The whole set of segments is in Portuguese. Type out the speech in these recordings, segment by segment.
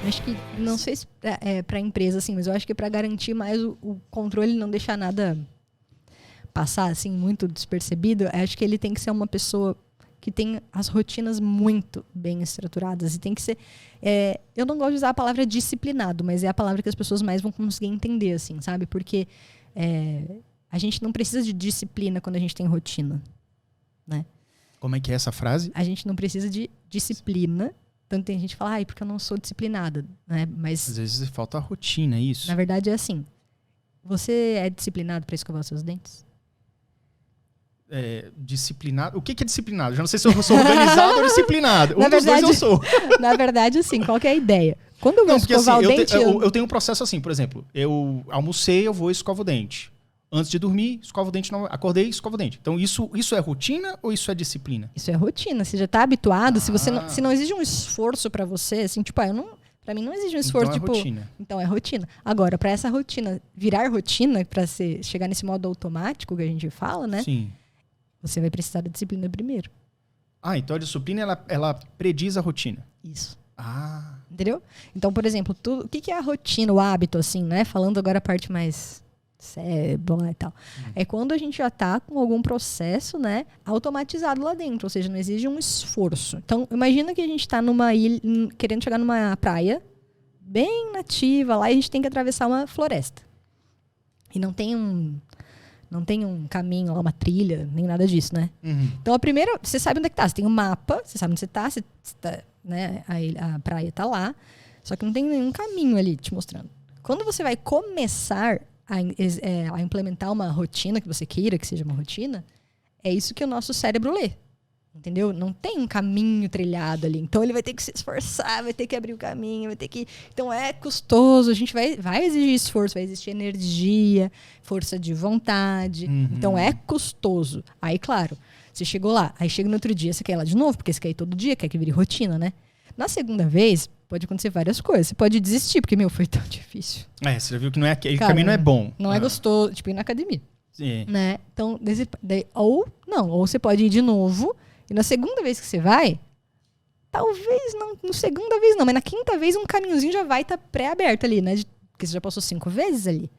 Acho que, não sei se para a empresa, assim, mas eu acho que para garantir mais o controle e não deixar nada passar, assim, muito despercebido, acho que ele tem que ser uma pessoa que tem as rotinas muito bem estruturadas. E tem que ser... eu não gosto de usar a palavra disciplinado, mas é a palavra que as pessoas mais vão conseguir entender, assim, sabe? Porque a gente não precisa de disciplina quando a gente tem rotina, né? Como é que é essa frase? A gente não precisa de disciplina. Tanto tem gente que fala, porque eu não sou disciplinada, né? Mas, às vezes falta a rotina, é isso? na verdade, é assim. Você é disciplinado para escovar os seus dentes? Disciplinado? O que é disciplinado? Já não sei se eu sou organizado ou disciplinado. Dos dois eu sou. Na verdade, assim, qual que é a ideia? Quando eu vou escovar o dente... Eu tenho um processo assim, por exemplo, eu almocei, eu vou e escovo o dente. Antes de dormir, escovo o dente, acordei, escovo o dente. Então, isso é rotina ou isso é disciplina? Isso é rotina. Você já está habituado. Se não exige um esforço para você, assim, tipo, pra mim não exige um esforço, então rotina. Então é rotina. Agora, para essa rotina virar rotina, para chegar nesse modo automático que a gente fala, né? Sim. Você vai precisar da disciplina primeiro. Então a disciplina, ela prediz a rotina. Isso. Entendeu? Então, por exemplo, o que é a rotina, o hábito, assim, né? Falando agora a parte mais... cérebro lá e tal. É quando a gente já tá com algum processo, né, automatizado lá dentro, ou seja, não exige um esforço. Então, imagina que a gente tá numa ilha, querendo chegar numa praia bem nativa lá, e a gente tem que atravessar uma floresta. E não tem um caminho lá, uma trilha, nem nada disso, né? Então, a primeira, você sabe onde é que tá, você tem um mapa, você sabe onde você tá, né, a praia tá lá, só que não tem nenhum caminho ali te mostrando. Quando você vai começar a implementar uma rotina que você queira que seja uma rotina, é isso que o nosso cérebro lê. Entendeu? Não tem um caminho trilhado ali. Então ele vai ter que se esforçar, vai ter que abrir o caminho, vai ter que... Então é custoso, a gente vai exigir esforço, vai existir energia, força de vontade. Então é custoso. Aí, claro, você chegou lá, aí chega no outro dia, você quer ir lá de novo, porque você quer ir todo dia, quer que vire rotina, né? Na segunda vez, pode acontecer várias coisas. Você pode desistir, porque, foi tão difícil. Você já viu que aquele caminho não é bom. Não é gostoso, tipo, ir na academia. Sim. Né? Então, ou você pode ir de novo, e na segunda vez que você vai, talvez não, na segunda vez não, mas na quinta vez um caminhozinho já vai estar pré-aberto ali, né? Porque você já passou 5 vezes ali.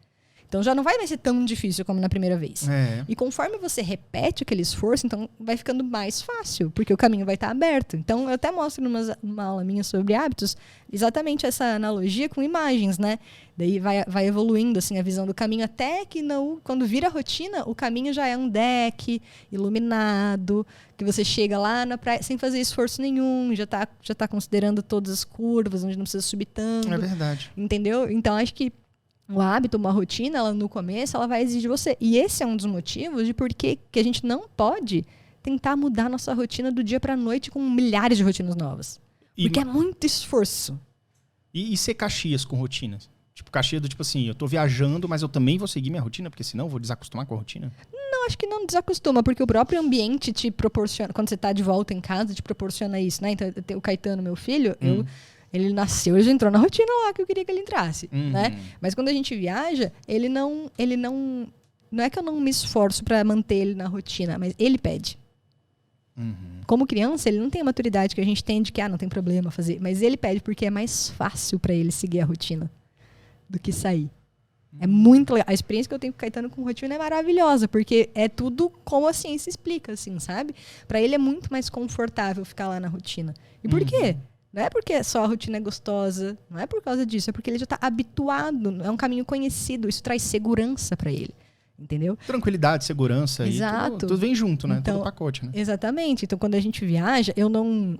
Então já não vai ser tão difícil como na primeira vez. E conforme você repete aquele esforço, então vai ficando mais fácil, porque o caminho vai estar aberto. Então eu até mostro numa aula minha sobre hábitos, exatamente essa analogia com imagens, né? Daí vai evoluindo assim, a visão do caminho, até que quando vira rotina, o caminho já é um deck iluminado, que você chega lá na praia sem fazer esforço nenhum, já tá considerando todas as curvas, onde não precisa subir tanto. É verdade. Entendeu? Então acho que o hábito, uma rotina, ela no começo, ela vai exigir de você. E esse é um dos motivos de por que a gente não pode tentar mudar a nossa rotina do dia para a noite com milhares de rotinas novas. Porque é muito esforço. E ser Caxias com rotinas? Tipo, Caxias do tipo assim, eu tô viajando, mas eu também vou seguir minha rotina, porque senão eu vou desacostumar com a rotina? Não, acho que não desacostuma, porque o próprio ambiente te proporciona, quando você tá de volta em casa, te proporciona isso, né? Então, o Caetano, meu filho, ele nasceu e já entrou na rotina lá que eu queria que ele entrasse, né? Mas quando a gente viaja, ele não é que eu não me esforço para manter ele na rotina, mas ele pede. Como criança, ele não tem a maturidade que a gente tem de que não tem problema fazer, mas ele pede porque é mais fácil para ele seguir a rotina do que sair. É muito legal. A experiência que eu tenho com o Caetano com rotina é maravilhosa, porque é tudo como a ciência explica, assim, sabe? Para ele é muito mais confortável ficar lá na rotina. E por quê? Não é porque só a rotina é gostosa, não é por causa disso, é porque ele já está habituado, é um caminho conhecido, isso traz segurança para ele, entendeu? Tranquilidade, segurança, exato. Tudo vem junto, né? Então, todo pacote, né? Exatamente. Então, quando a gente viaja,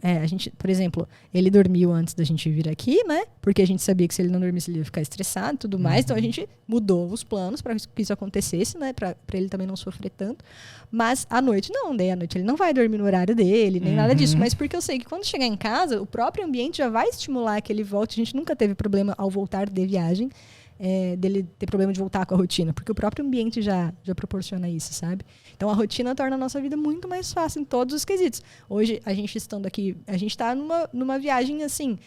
a gente, por exemplo, ele dormiu antes da gente vir aqui, né? Porque a gente sabia que se ele não dormisse, ele ia ficar estressado e tudo mais. Então, a gente mudou os planos para que isso acontecesse, né? Para ele também não sofrer tanto. Mas à noite, não. Daí à noite ele não vai dormir no horário dele, nem nada disso. Mas porque eu sei que quando chegar em casa, o próprio ambiente já vai estimular que ele volte. A gente nunca teve problema ao voltar de viagem. Dele ter problema de voltar com a rotina, porque o próprio ambiente já proporciona isso, sabe? Então a rotina torna a nossa vida muito mais fácil em todos os quesitos. Hoje, a gente estando aqui, a gente tá numa viagem assim,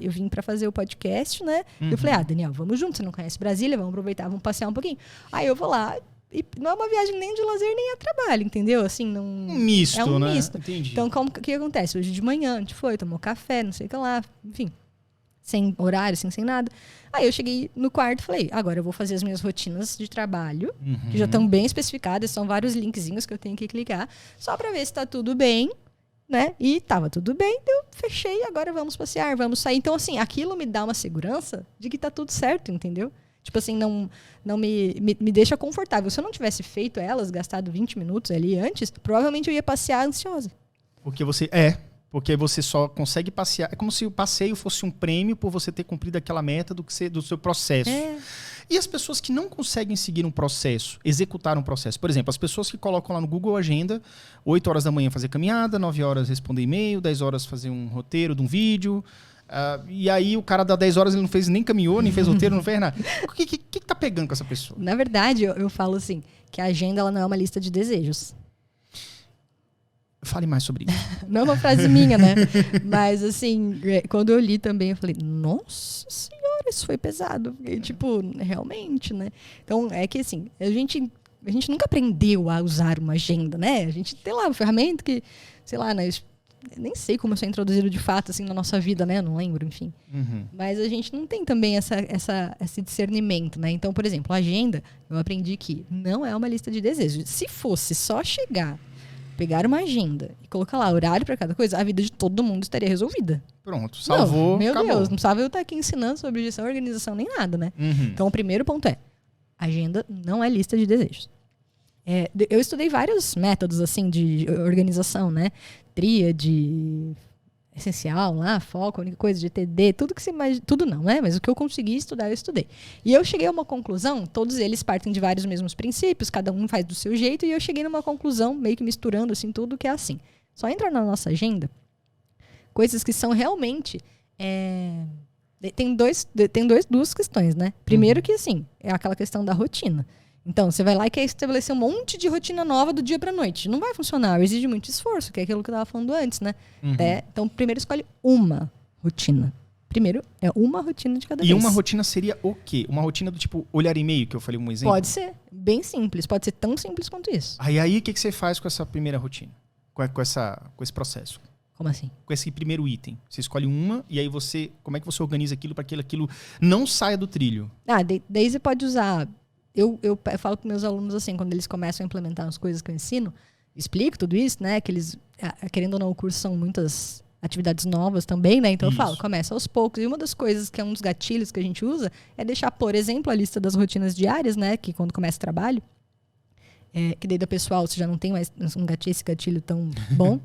eu vim para fazer o podcast, né? Eu falei, Daniel, vamos junto, você não conhece Brasília, vamos aproveitar, vamos passear um pouquinho. Aí eu vou lá, e não é uma viagem nem de lazer, nem a trabalho, entendeu? Assim, não... Um misto, é um né? misto. Entendi. Então, o que acontece? Hoje de manhã, a gente foi, tomou café, não sei o que lá, enfim... sem horário, sem nada. Aí eu cheguei no quarto e falei, agora eu vou fazer as minhas rotinas de trabalho, que já estão bem especificadas, são vários linkzinhos que eu tenho que clicar, só para ver se tá tudo bem, né? E tava tudo bem, eu fechei, agora vamos passear, vamos sair. Então, assim, aquilo me dá uma segurança de que tá tudo certo, entendeu? Tipo assim, não me deixa confortável. Se eu não tivesse feito elas, gastado 20 minutos ali antes, provavelmente eu ia passear ansiosa. Porque você só consegue passear. É como se o passeio fosse um prêmio por você ter cumprido aquela meta do seu processo. E as pessoas que não conseguem seguir um processo, executar um processo. Por exemplo, as pessoas que colocam lá no Google Agenda, 8 horas da manhã fazer caminhada, 9 horas responder e-mail, 10 horas fazer um roteiro de um vídeo. E aí o cara dá 10 horas, ele não fez nem caminhou, nem fez roteiro, não fez nada. O que tá pegando com essa pessoa? Na verdade, eu falo assim, que a agenda ela não é uma lista de desejos. Fale mais sobre isso. Não é uma frase minha, né? Mas, assim, quando eu li também, eu falei, nossa senhora, isso foi pesado. E, tipo, realmente, né? Então, é que, assim, a gente nunca aprendeu a usar uma agenda, né? A gente tem lá uma ferramenta que, sei lá, nem sei como isso é introduzido de fato, assim, na nossa vida, né? Não lembro, enfim. Mas a gente não tem também esse discernimento, né? Então, por exemplo, a agenda, eu aprendi que não é uma lista de desejos. Se fosse só chegar, pegar uma agenda e colocar lá horário para cada coisa, a vida de todo mundo estaria resolvida. Pronto, salvou, não, meu acabou. Deus, não precisava eu estar aqui ensinando sobre gestão, organização, nem nada, né? Então, o primeiro ponto agenda não é lista de desejos. Eu estudei vários métodos, assim, de organização, né? Tríade, essencial lá, foco, a única coisa de TD, tudo que você imagina, tudo não, né? Mas o que eu consegui estudar, eu estudei. E eu cheguei a uma conclusão, todos eles partem de vários mesmos princípios, cada um faz do seu jeito, e eu cheguei numa conclusão, meio que misturando, assim, tudo que é assim. Só entra na nossa agenda coisas que são realmente... Tem duas questões, né? Primeiro que, assim, é aquela questão da rotina. Então, você vai lá e quer estabelecer um monte de rotina nova do dia pra noite. Não vai funcionar, exige muito esforço, que é aquilo que eu tava falando antes, né? Então, primeiro escolhe uma rotina. Primeiro, é uma rotina de cada vez. E uma rotina seria o quê? Uma rotina do tipo olhar e-mail, que eu falei um exemplo? Pode ser, bem simples. Pode ser tão simples quanto isso. Aí o que você faz com essa primeira rotina? Com esse processo? Como assim? Com esse primeiro item. Você escolhe uma e aí como é que você organiza aquilo para que aquilo não saia do trilho? Daí você pode usar... Eu falo com meus alunos assim, quando eles começam a implementar as coisas que eu ensino, explico tudo isso, né? Que eles, querendo ou não, o curso são muitas atividades novas também, né? Então eu falo, começa aos poucos. E uma das coisas que é um dos gatilhos que a gente usa é deixar, por exemplo, a lista das rotinas diárias, né? Que quando começa o trabalho, que daí do pessoal você já não tem mais esse gatilho tão bom,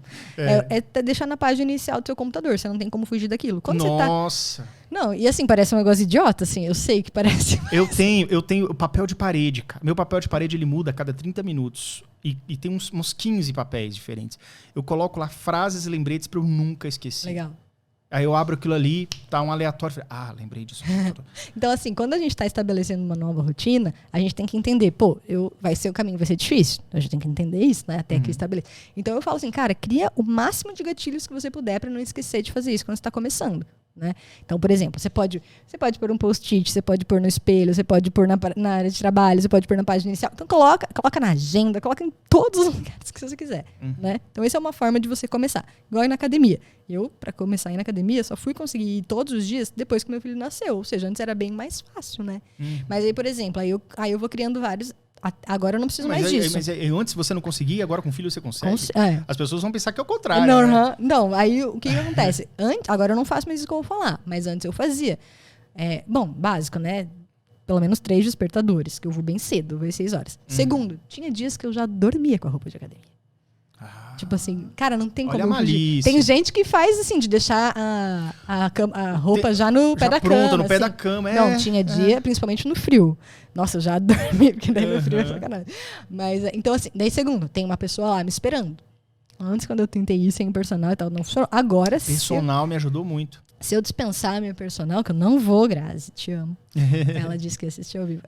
deixar na página inicial do seu computador. Você não tem como fugir daquilo. Quando Nossa! Não, e assim, parece um negócio idiota, assim, eu sei que parece. Eu tenho o papel de parede, cara. Meu papel de parede, ele muda a cada 30 minutos. E tem uns 15 papéis diferentes. Eu coloco lá frases e lembretes pra eu nunca esquecer. Legal. Aí eu abro aquilo ali, tá um aleatório. Lembrei disso. Então, assim, quando a gente tá estabelecendo uma nova rotina, a gente tem que entender, vai ser o caminho, vai ser difícil. A gente tem que entender isso, né? Até que estabelecer. Então eu falo assim, cara, cria o máximo de gatilhos que você puder pra não esquecer de fazer isso quando você tá começando. Né? Então, por exemplo, você pode pôr um post-it, você pode pôr no espelho, você pode pôr na área de trabalho, você pode pôr na página inicial. Então, coloca na agenda, coloca em todos os lugares que você quiser. Né? Então, essa é uma forma de você começar. Igual ir na academia. Eu, para começar a ir na academia, só fui conseguir ir todos os dias depois que meu filho nasceu. Ou seja, antes era bem mais fácil, né? Mas aí, por exemplo, aí eu vou criando vários... Agora eu não preciso mais disso. Mas antes você não conseguia, agora com o filho você consegue? As pessoas vão pensar que é o contrário. Não, aí o que acontece? Agora eu não faço mais isso que eu vou falar, mas antes eu fazia. Básico, né? Pelo menos 3 despertadores, que eu vou bem cedo, eu vou às 6 horas. Segundo, tinha dias que eu já dormia com a roupa de academia. Tipo assim, cara, não tem como fugir. Tem gente que faz assim, de deixar a roupa já no pé da cama. Pronta, no pé assim. Da cama. Não, tinha dia, principalmente no frio. Nossa, eu já dormi, porque daí no frio é sacanagem. Mas, então assim, daí segundo, tem uma pessoa lá me esperando. Antes, quando eu tentei ir sem personal e tal, não funcionou. Agora, personal me ajudou muito. Se eu dispensar a minha personal, que eu não vou, Grazi, te amo. Ela disse que assistiu ao vivo.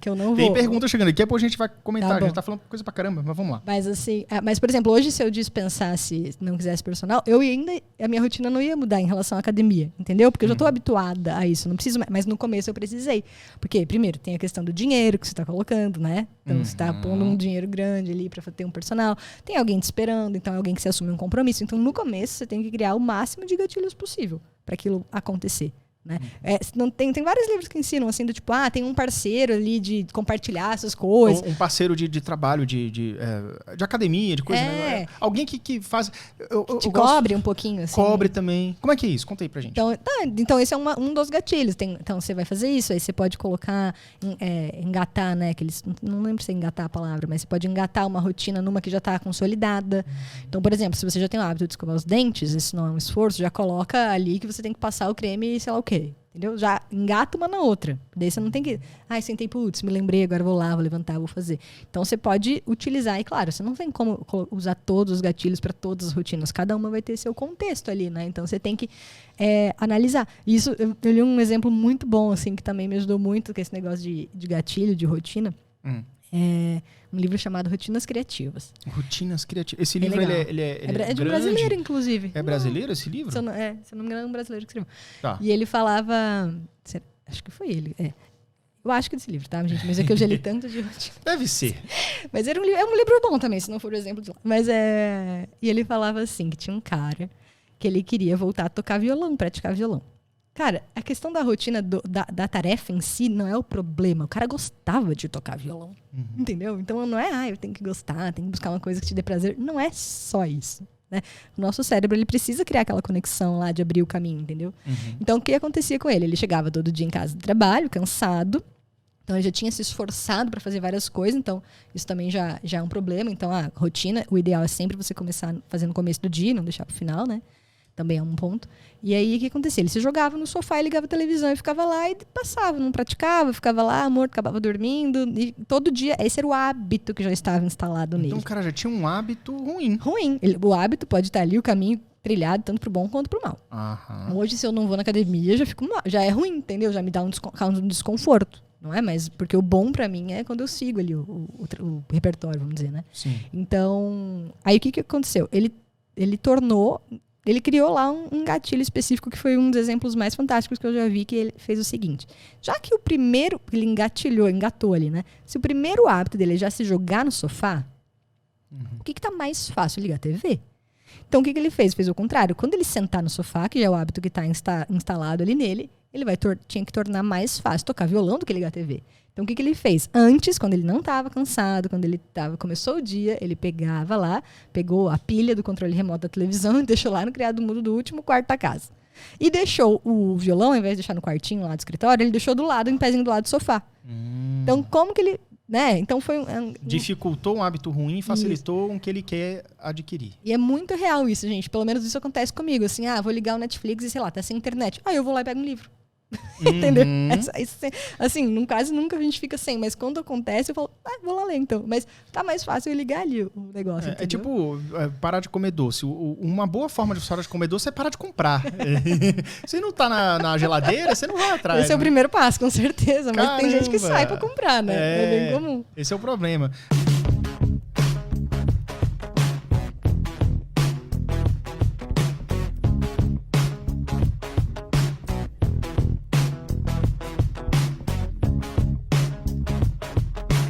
Que eu não vou. Tem pergunta chegando aqui, depois a gente vai comentar. Tá, a gente tá falando coisa pra caramba, mas vamos lá. Mas assim, por exemplo, hoje se eu dispensasse, não quisesse personal, a minha rotina não ia mudar em relação à academia, entendeu? Porque eu já tô habituada a isso, não preciso mais. Mas no começo eu precisei. Porque, primeiro, tem a questão do dinheiro que você tá colocando, né? Então você tá pondo um dinheiro grande ali pra ter um personal. Tem alguém te esperando, então é alguém que se assume um compromisso. Então no começo você tem que criar o máximo de gatilhos possível. para aquilo acontecer. Né? Tem vários livros que ensinam assim, do tipo, tem um parceiro ali de compartilhar essas coisas. Um parceiro de trabalho, de academia, de coisa. Né? Alguém que faz. Te cobre um pouquinho. Assim, cobre também. Como é que é isso? Conta aí pra gente. Então esse é um dos gatilhos. Então você vai fazer isso, aí você pode colocar, engatar, né? Não lembro se é engatar a palavra, mas você pode engatar uma rotina numa que já está consolidada. Então, por exemplo, se você já tem o hábito de escovar os dentes, isso não é um esforço, já coloca ali que você tem que passar o creme, sei lá o quê. Entendeu? Já engata uma na outra. Daí você não tem que... sentei, putz, me lembrei, agora vou lá, vou levantar, vou fazer. Então você pode utilizar, e claro, você não tem como usar todos os gatilhos para todas as rotinas. Cada uma vai ter seu contexto ali, né? Então você tem que analisar. Isso, eu li um exemplo muito bom, assim, que também me ajudou muito com esse negócio de gatilho, de rotina. Um livro chamado Rotinas Criativas. Rotinas Criativas. Esse livro, ele é de um brasileiro, inclusive. É brasileiro esse livro? Se eu não me engano, é um brasileiro que escreveu. Tá. E ele falava... Acho que foi ele. Eu acho que é desse livro, tá, gente? Mas é que eu já li tanto de rotina. Deve ser. Mas é um livro bom também, se não for o exemplo de lá. Mas E ele falava assim, que tinha um cara que ele queria voltar a tocar violão, praticar violão. Cara, a questão da rotina da tarefa em si não é o problema. O cara gostava de tocar violão. Entendeu? Então não eu tenho que gostar, tenho que buscar uma coisa que te dê prazer. Não é só isso. Né? O nosso cérebro, ele precisa criar aquela conexão lá de abrir o caminho, entendeu? Então o que acontecia com ele? Ele chegava todo dia em casa do trabalho, cansado. Então ele já tinha se esforçado para fazer várias coisas. Então isso também já é um problema. Então a rotina, o ideal é sempre você começar fazendo no começo do dia e não deixar pro final, né? Também é um ponto. E aí, o que acontecia? Ele se jogava no sofá e ligava a televisão e ficava lá e passava, não praticava, ficava lá, morto, acabava dormindo. E todo dia, esse era o hábito que já estava instalado nele. Então o cara já tinha um hábito ruim. O hábito pode estar ali, o caminho trilhado, tanto pro bom quanto pro mal. Hoje, se eu não vou na academia, já é ruim, entendeu? Já me dá um desconforto. Não é? Mas porque o bom pra mim é quando eu sigo ali o repertório, vamos dizer, né? Sim. Então, aí o que aconteceu? Ele criou lá um gatilho específico que foi um dos exemplos mais fantásticos que eu já vi, que ele fez o seguinte. Já que o primeiro, ele engatou ali, né? Se o primeiro hábito dele é já se jogar no sofá, o que tá mais fácil? Ligar a TV. Então o que ele fez? Fez o contrário. Quando ele sentar no sofá, que já é o hábito que está instalado ali nele, ele tinha que tornar mais fácil tocar violão do que ligar a TV. Então, o que ele fez? Antes, quando ele não estava cansado, quando ele começou o dia, ele pegou a pilha do controle remoto da televisão e deixou lá no criado mudo do último quarto da casa. E deixou o violão, ao invés de deixar no quartinho lá do escritório, ele deixou do lado, em pezinho do lado do sofá. Então, como que ele... Né? Então foi dificultou um hábito ruim e facilitou um que ele quer adquirir. E é muito real isso, gente. Pelo menos isso acontece comigo. Assim, vou ligar o Netflix e, sei lá, tá sem internet. Eu vou lá e pego um livro. Entendeu? Assim, quase nunca a gente fica sem, mas quando acontece eu falo, vou lá ler então. Mas tá mais fácil eu ligar ali o negócio. É tipo parar de comer doce. Uma boa forma de parar de comer doce é parar de comprar. Se não tá na geladeira, você não vai atrás. Esse é o primeiro passo, com certeza. Mas tem gente que sai pra comprar, né? É bem comum. Esse é o problema.